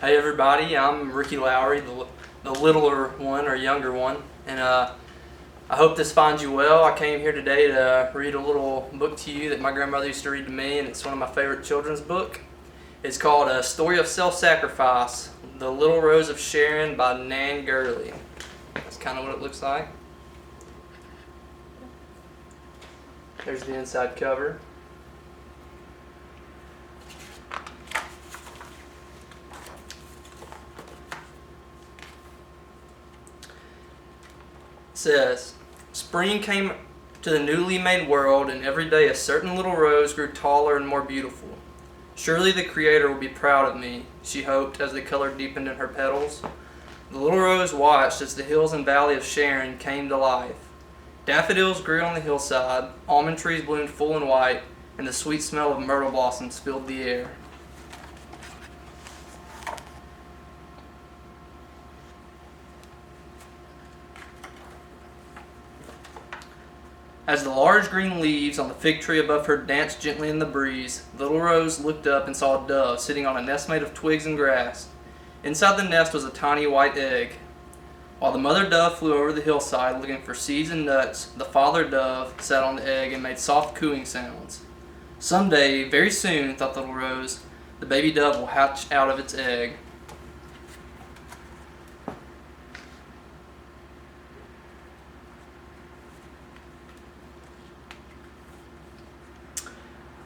Hey everybody, I'm Ricky Lowery, the littler one or younger one, and I hope this finds you well. I came here today to read a little book to you that my grandmother used to read to me, and it's one of my favorite children's book. It's called A Story of Self-Sacrifice, The Little Rose of Sharon by Nan Gurley. That's kind of what it looks like. There's the inside cover. Says, spring came to the newly made world, and every day a certain little rose grew taller and more beautiful. Surely the Creator will be proud of me, she hoped as the color deepened in her petals. The little rose watched as the hills and valley of Sharon came to life. Daffodils grew on the hillside, almond trees bloomed full and white, and the sweet smell of myrtle blossoms filled the air. As the large green leaves on the fig tree above her danced gently in the breeze, the little rose looked up and saw a dove sitting on a nest made of twigs and grass. Inside the nest was a tiny white egg. While the mother dove flew over the hillside looking for seeds and nuts, the father dove sat on the egg and made soft cooing sounds. Someday, very soon, thought the little rose, the baby dove will hatch out of its egg.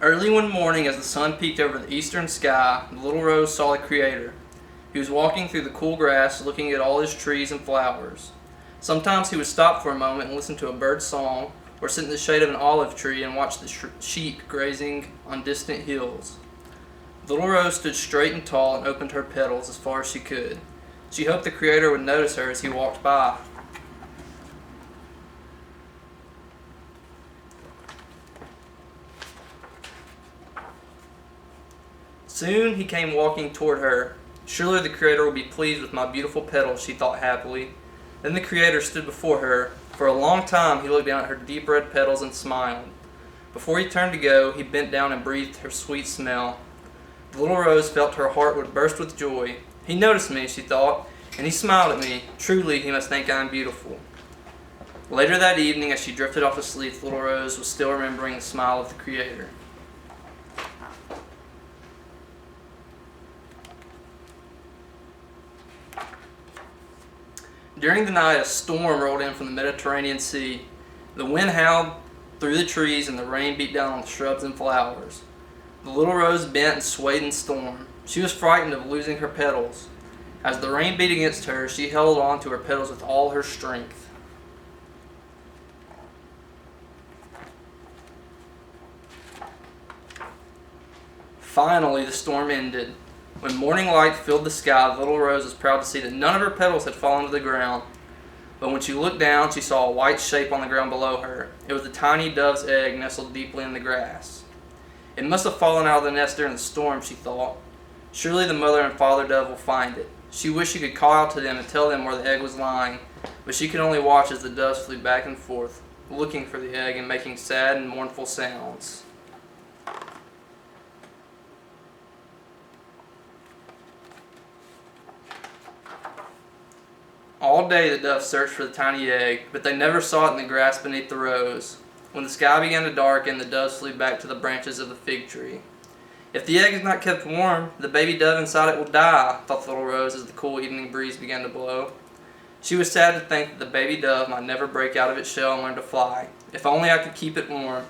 Early one morning, as the sun peeked over the eastern sky, the little rose saw the Creator. He was walking through the cool grass, looking at all his trees and flowers. Sometimes he would stop for a moment and listen to a bird's song, or sit in the shade of an olive tree and watch the sheep grazing on distant hills. The little rose stood straight and tall and opened her petals as far as she could. She hoped the Creator would notice her as he walked by. Soon he came walking toward her. Surely the Creator will be pleased with my beautiful petals, she thought happily. Then the Creator stood before her. For a long time he looked down at her deep red petals and smiled. Before he turned to go, he bent down and breathed her sweet smell. The little rose felt her heart would burst with joy. He noticed me, she thought, and he smiled at me. Truly he must think I am beautiful. Later that evening, as she drifted off to sleep, the little rose was still remembering the smile of the Creator. During the night, a storm rolled in from the Mediterranean Sea. The wind howled through the trees and the rain beat down on the shrubs and flowers. The little rose bent and swayed in storm. She was frightened of losing her petals. As the rain beat against her, she held on to her petals with all her strength. Finally, the storm ended. When morning light filled the sky, the little rose was proud to see that none of her petals had fallen to the ground. But when she looked down, she saw a white shape on the ground below her. It was the tiny dove's egg nestled deeply in the grass. It must have fallen out of the nest during the storm, she thought. Surely the mother and father dove will find it. She wished she could call out to them and tell them where the egg was lying, but she could only watch as the doves flew back and forth, looking for the egg and making sad and mournful sounds. All day the doves searched for the tiny egg, but they never saw it in the grass beneath the rose. When the sky began to darken, the doves flew back to the branches of the fig tree. If the egg is not kept warm, the baby dove inside it will die, thought the little rose as the cool evening breeze began to blow. She was sad to think that the baby dove might never break out of its shell and learn to fly. If only I could keep it warm.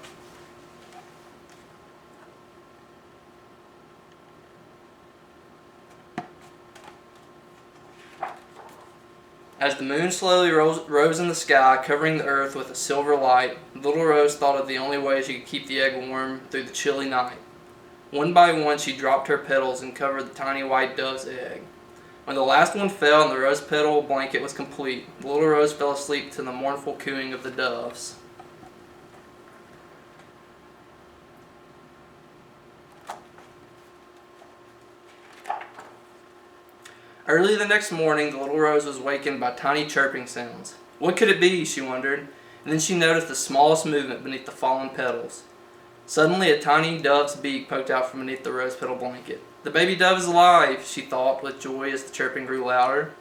As the moon slowly rose in the sky, covering the earth with a silver light, the little rose thought of the only way she could keep the egg warm through the chilly night. One by one she dropped her petals and covered the tiny white dove's egg. When the last one fell and the rose petal blanket was complete, the little rose fell asleep to the mournful cooing of the doves. Early the next morning, the little rose was wakened by tiny chirping sounds. What could it be, she wondered, and then she noticed the smallest movement beneath the fallen petals. Suddenly, a tiny dove's beak poked out from beneath the rose petal blanket. "The baby dove is alive," she thought with joy as the chirping grew louder.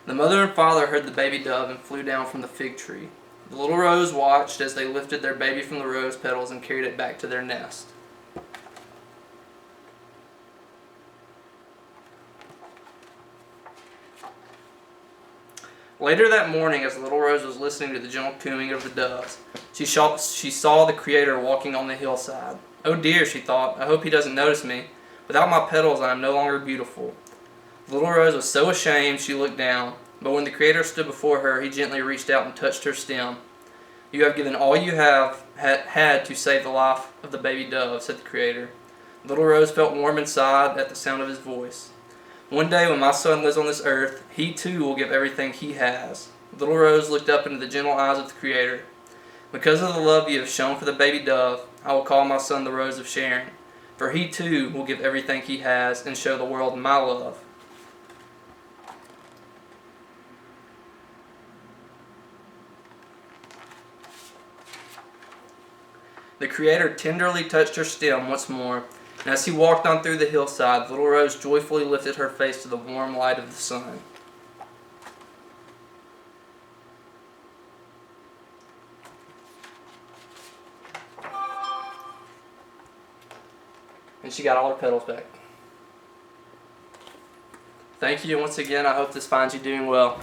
The mother and father heard the baby dove and flew down from the fig tree. The little rose watched as they lifted their baby from the rose petals and carried it back to their nest. Later that morning, as the little rose was listening to the gentle cooing of the doves, she saw the Creator walking on the hillside. "Oh dear," she thought, "I hope he doesn't notice me. Without my petals, I am no longer beautiful." The little rose was so ashamed she looked down, but when the Creator stood before her, he gently reached out and touched her stem. "You have given all you have had to save the life of the baby dove," said the Creator. The little rose felt warm inside at the sound of his voice. "One day when my son lives on this earth, he too will give everything he has." The little rose looked up into the gentle eyes of the Creator. "Because of the love you have shown for the baby dove, I will call my son the Rose of Sharon, for he too will give everything he has and show the world my love." The Creator tenderly touched her stem once more, and as he walked on through the hillside, the little rose joyfully lifted her face to the warm light of the sun. And she got all her petals back. Thank you, and once again, I hope this finds you doing well.